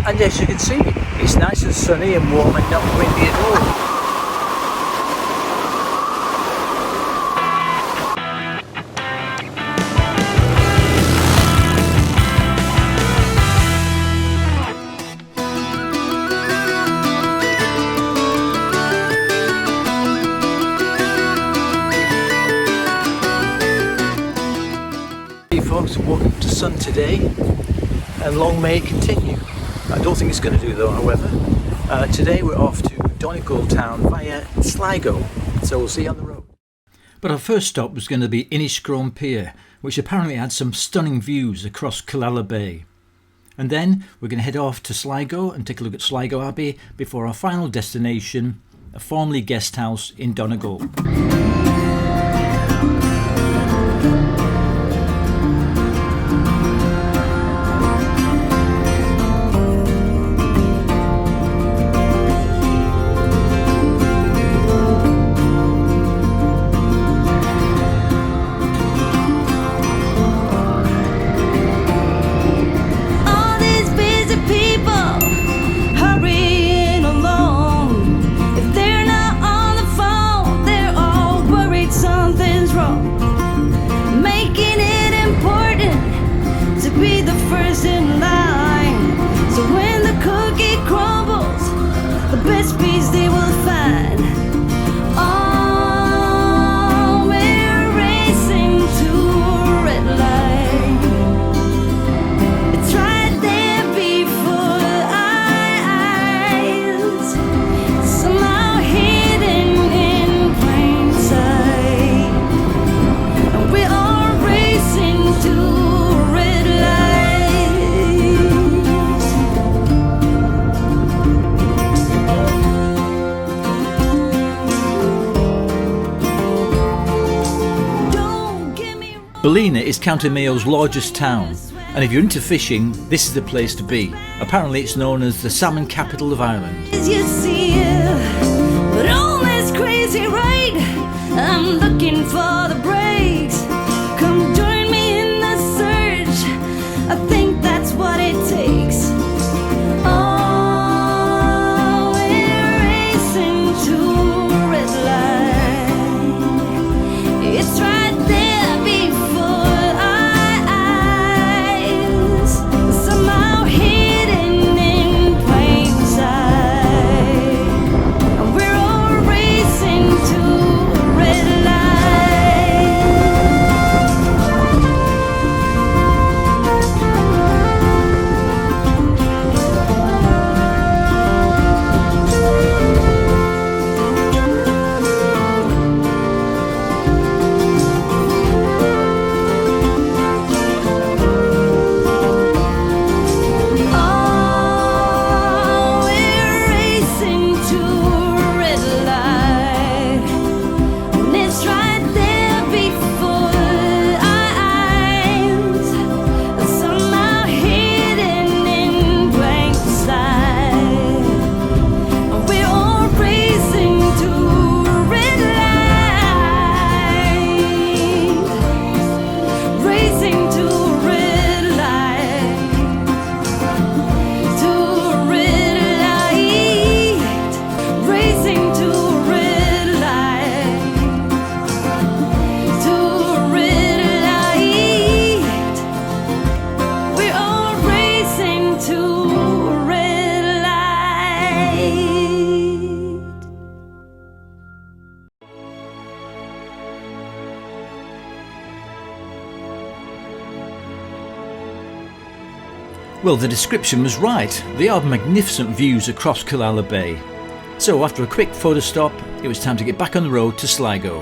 and as you can see, it's nice and sunny and warm and not windy at all. Folks, woke up to sun today and long may it continue. I don't think it's going to do though, however. Today we're off to Donegal town via Sligo, so we'll see you on the road. But our first stop was going to be Inishcrone Pier, which apparently had some stunning views across Killala Bay. And then we're going to head off to Sligo and take a look at Sligo Abbey before our final destination, a Farmleigh guest house in Donegal. Ballina is County Mayo's largest town, and if you're into fishing, this is the place to be. Apparently it's known as the salmon capital of Ireland. As you see, but all this crazy right, I'm looking for the brakes. Come join me in the search, I think that's what it takes. Oh, we're racing to a red light. It's right there before our eyes, somehow hidden in plain sight. And we're all racing to a red Well, the description was right. They are magnificent views across Killala Bay. So after a quick photo stop, it was time to get back on the road to Sligo.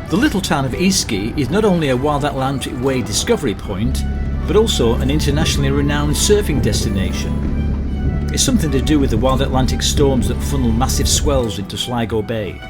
The little town of Eastkey is not only a Wild Atlantic Way discovery point, but also an internationally renowned surfing destination. It's something to do with the Wild Atlantic storms that funnel massive swells into Sligo Bay.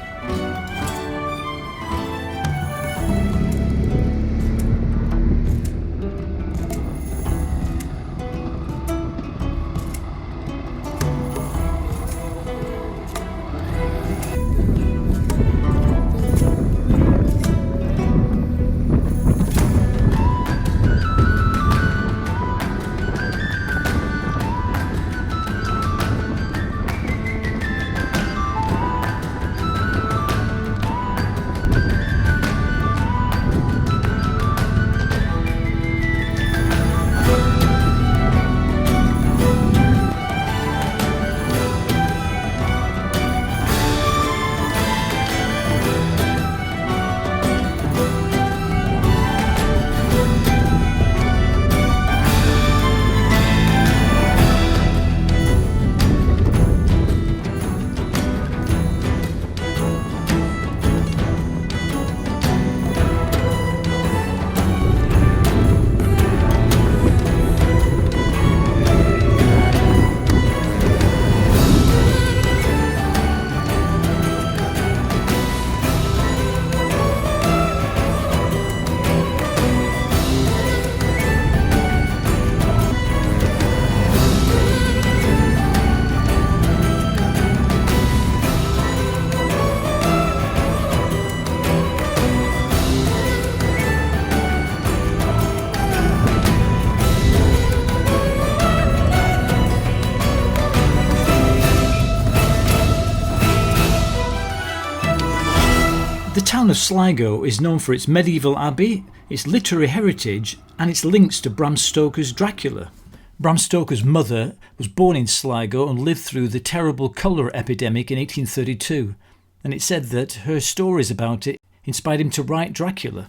The town of Sligo is known for its medieval abbey, its literary heritage and its links to Bram Stoker's Dracula. Bram Stoker's mother was born in Sligo and lived through the terrible cholera epidemic in 1832, and it's said that her stories about it inspired him to write Dracula.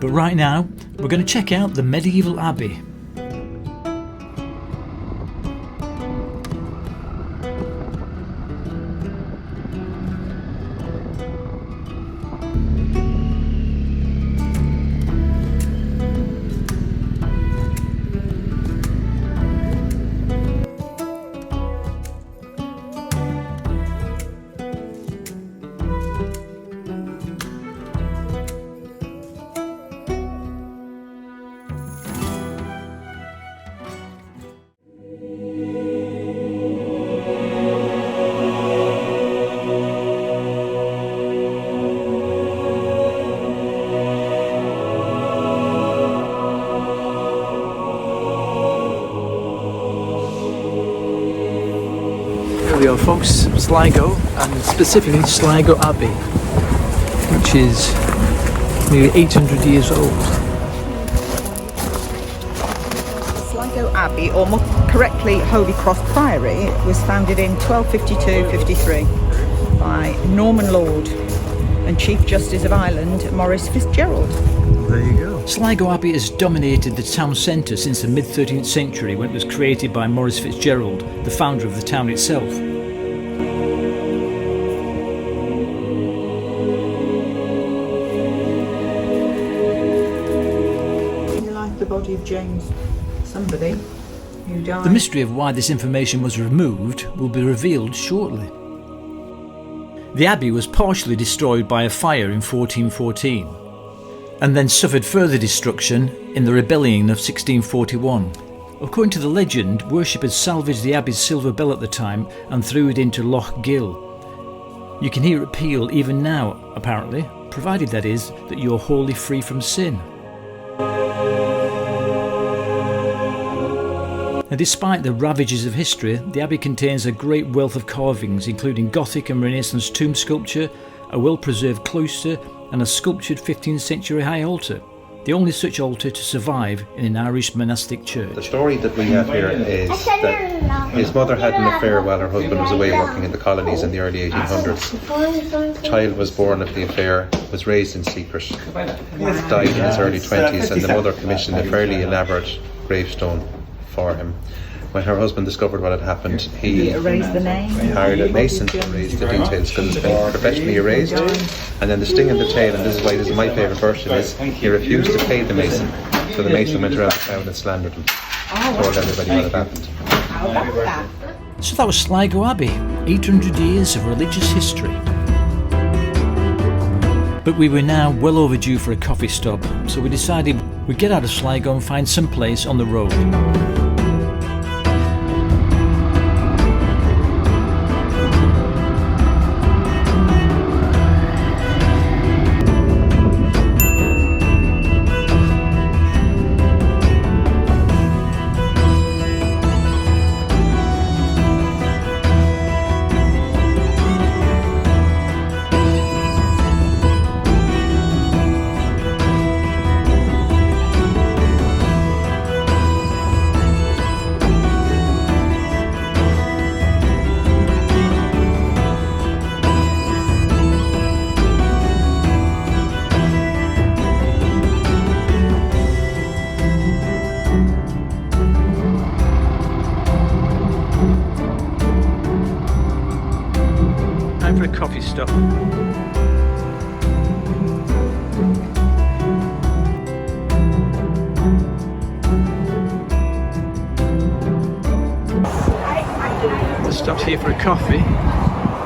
But right now, we're going to check out the medieval abbey. Here we are folks, Sligo, and specifically Sligo Abbey, which is nearly 800 years old. Sligo Abbey, or more correctly Holy Cross Priory, was founded in 1252-53 by Norman Lord and Chief Justice of Ireland Maurice Fitzgerald. There you go. Sligo Abbey has dominated the town centre since the mid-13th century, when it was created by Maurice Fitzgerald, the founder of the town itself. Like the body of James somebody who died. The mystery of why this information was removed will be revealed shortly. The abbey was partially destroyed by a fire in 1414, and then suffered further destruction in the rebellion of 1641. According to the legend, worshippers salvaged the abbey's silver bell at the time and threw it into Loch Gill. You can hear it peal even now, apparently, provided that is, that you are wholly free from sin. And despite the ravages of history, the abbey contains a great wealth of carvings, including Gothic and Renaissance tomb sculpture, a well-preserved cloister and a sculptured 15th century high altar, the only such altar to survive in an Irish monastic church. The story that we have here is that his mother had an affair while her husband was away working in the colonies in the early 1800s. The child was born of the affair, was raised in secret, died in his early 20s, and the mother commissioned a fairly elaborate gravestone for him. When her husband discovered what had happened, he Erase the name. hired a mason to erase the details because it's been professionally erased. And then the sting in the tail, and this is why this is my favourite version, is he refused to pay the mason. So the mason went around the town and slandered him. Told everybody what had happened. How about that? So that was Sligo Abbey, 800 years of religious history. But we were now well overdue for a coffee stop, so we decided we'd get out of Sligo and find some place on the road. For a coffee stop. The stop's here for a coffee,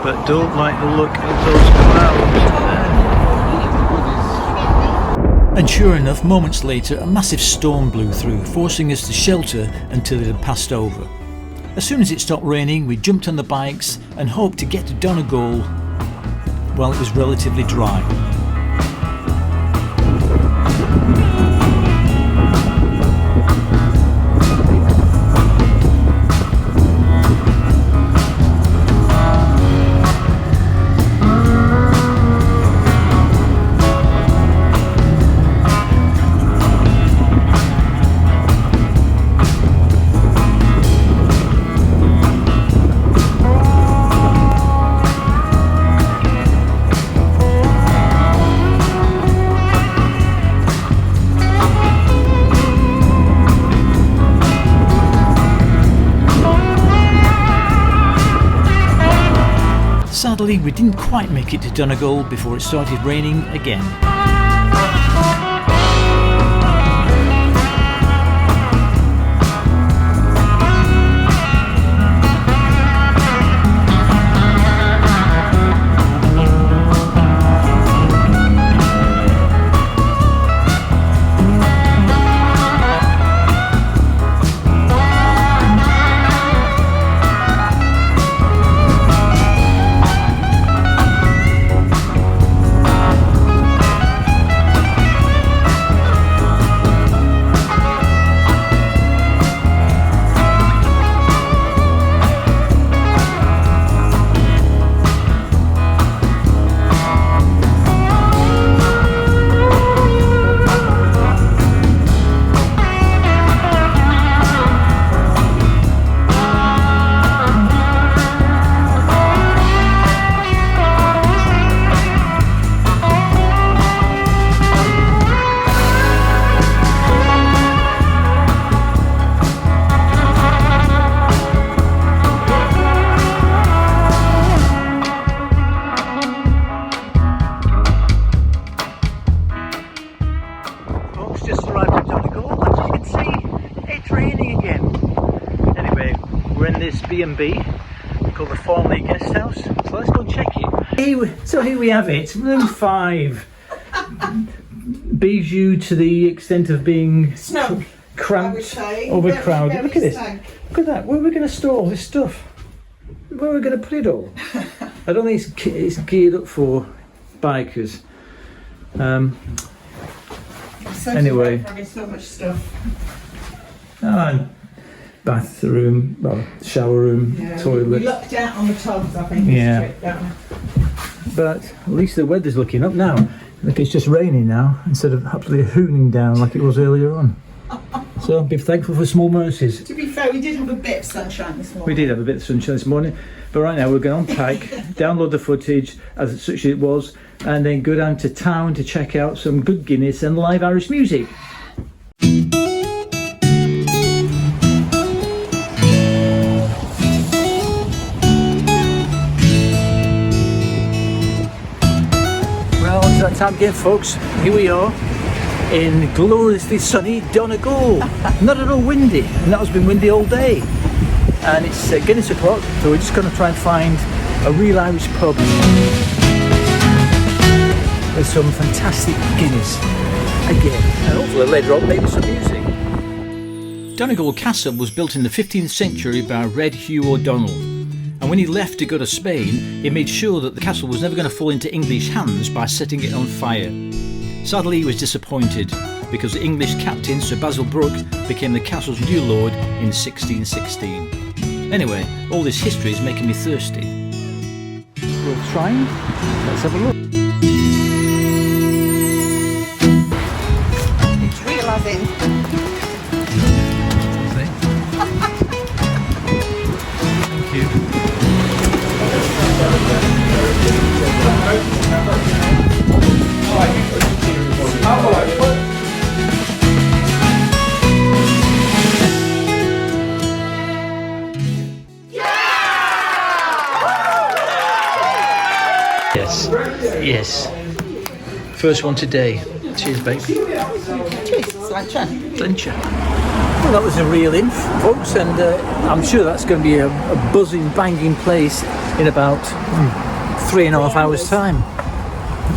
but don't like the look of those clouds. And sure enough, moments later, a massive storm blew through, forcing us to shelter until it had passed over. As soon as it stopped raining, we jumped on the bikes and hoped to get to Donegal while it was relatively dry. Sadly, we didn't quite make it to Donegal before it started raining again. B&B called the Farmleigh guest house, so let's go and check it. So here we have it, room 5. Bijou to the extent of being cramped, overcrowded. Look at this, look at that. Where are we going to store all this stuff? Where are we going to put it all? I don't think it's geared up for bikers. Anyway, so much stuff. And bathroom, well, shower room, toilet. We lucked out on the tubs, I think. Yeah. But at least the weather's looking up now. Look, it's just raining now instead of absolutely hooning down like it was earlier on. So be thankful for small mercies. To be fair, we did have a bit of sunshine this morning. We did have a bit of sunshine this morning, but right now we're going to unpack, download the footage as such it was, and then go down to town to check out some good Guinness and live Irish music. that time again, folks. Here we are in gloriously sunny Donegal. Not at all windy, and that has been windy all day. And it's Guinness o'clock, so we're just going to try and find a real Irish pub with some fantastic Guinness again, and hopefully later on maybe some music. Donegal Castle was built in the 15th century by Red Hugh O'Donnell, and when he left to go to Spain, he made sure that the castle was never going to fall into English hands by setting it on fire. Sadly, he was disappointed because the English captain Sir Basil Brooke became the castle's new lord in 1616. Anyway, all this history is making me thirsty. We'll try. Let's have a look. It's real as in. Thank you. Yes. First one today. Cheers, babe. Cheers, Slancher. Clincher. Well, that was a real inf, folks, and I'm sure that's going to be a buzzing, banging place in about 3.5 hours' time.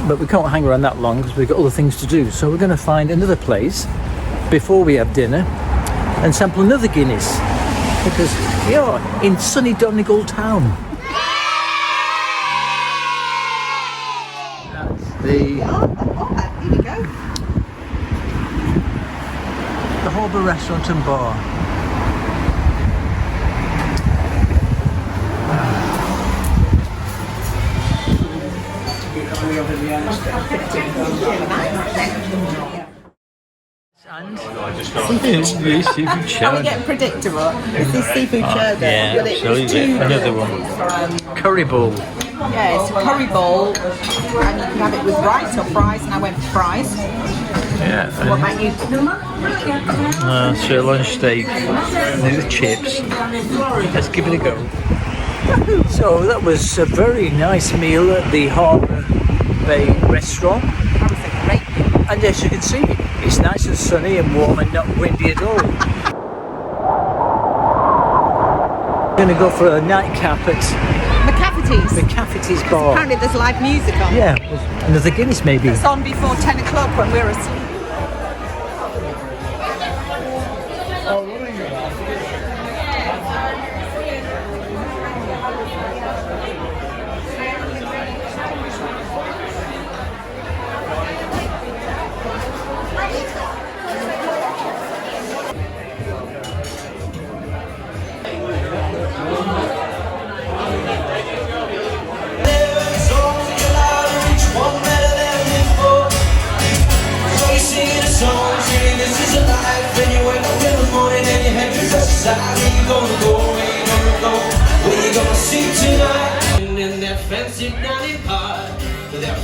But we can't hang around that long because we've got other things to do. So we're going to find another place before we have dinner and sample another Guinness because we are in sunny Donegal town. That's Here we go. the Harbour restaurant and bar. And seafood Are we getting predictable? Is this seafood chowder? yeah, Well, it's absolutely. two- Another one. Curry bowl. Yeah, it's a curry bowl, and you can have it with rice or fries, and I went for fries. Yeah. What about you? Sirloin steak. These are chips. Let's give it a go. So that was a very nice meal at the Harbour Bay restaurant. That was a great meal. And as you can see, it's nice and sunny and warm and not windy at all. We're going to go for a nightcap at McCafferty's. the Cafete's bar. Apparently there's live music on. Yeah, another Guinness maybe. It's on before 10 o'clock when we're asleep.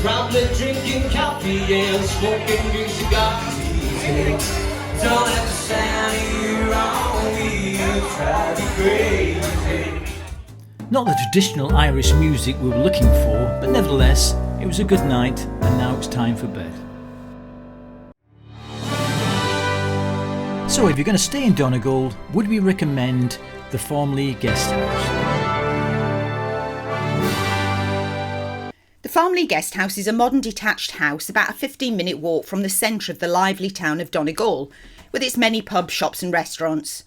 Probably drinking coffee and smoking big cigars. Don't have to sound you wrong, we'll try to be crazy. Not the traditional Irish music we were looking for, but nevertheless, it was a good night and now it's time for bed. So if you're going to stay in Donegal, would we recommend the Farmleigh guest house? The Farmleigh Guest House is a modern detached house about a 15-minute walk from the centre of the lively town of Donegal, with its many pubs, shops and restaurants.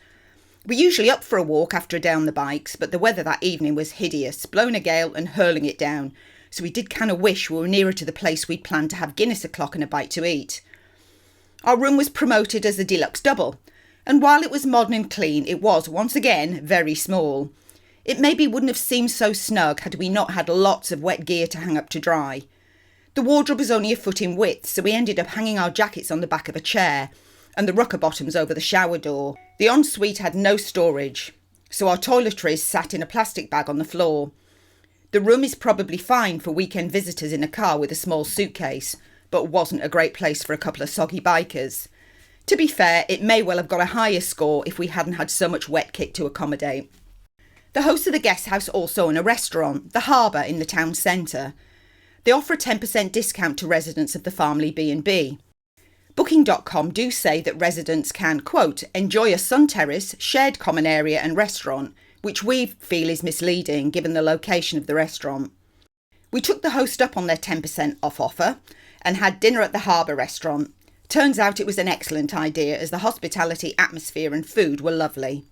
We're usually up for a walk after a day on the bikes, but the weather that evening was hideous, blowing a gale and hurling it down, so we did kind of wish we were nearer to the place we'd planned to have Guinness o'clock and a bite to eat. Our room was promoted as a deluxe double, and while it was modern and clean, it was, once again, very small. It maybe wouldn't have seemed so snug had we not had lots of wet gear to hang up to dry. The wardrobe was only a foot in width, so we ended up hanging our jackets on the back of a chair and the rucker bottoms over the shower door. The ensuite had no storage, so our toiletries sat in a plastic bag on the floor. The room is probably fine for weekend visitors in a car with a small suitcase, but wasn't a great place for a couple of soggy bikers. To be fair, it may well have got a higher score if we hadn't had so much wet kit to accommodate. The host of the guest house also owned a restaurant, the Harbour, in the town centre. They offer a 10% discount to residents of the Farmleigh B&B. Booking.com do say that residents can, quote, enjoy a sun terrace, shared common area and restaurant, which we feel is misleading given the location of the restaurant. We took the host up on their 10% off offer and had dinner at the Harbour restaurant. Turns out it was an excellent idea as the hospitality, atmosphere and food were lovely.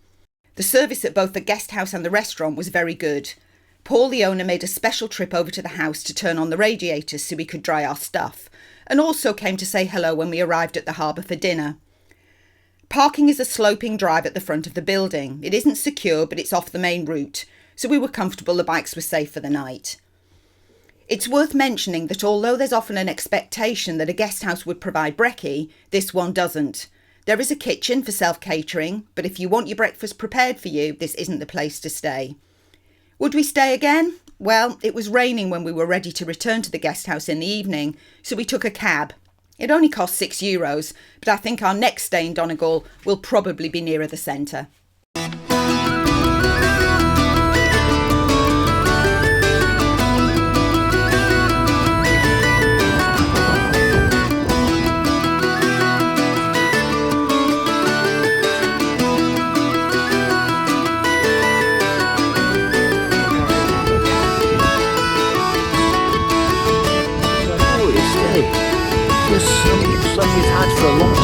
The service at both the guest house and the restaurant was very good. Paul, the owner, made a special trip over to the house to turn on the radiators so we could dry our stuff, and also came to say hello when we arrived at the harbour for dinner. Parking is a sloping drive at the front of the building. It isn't secure, but it's off the main route, so we were comfortable the bikes were safe for the night. It's worth mentioning that although there's often an expectation that a guest house would provide brekkie, this one doesn't. There is a kitchen for self-catering, but if you want your breakfast prepared for you, this isn't the place to stay. Would we stay again? Well, it was raining when we were ready to return to the guest house in the evening, so we took a cab. It only cost €6, but I think our next stay in Donegal will probably be nearer the centre. Sun you've had for a long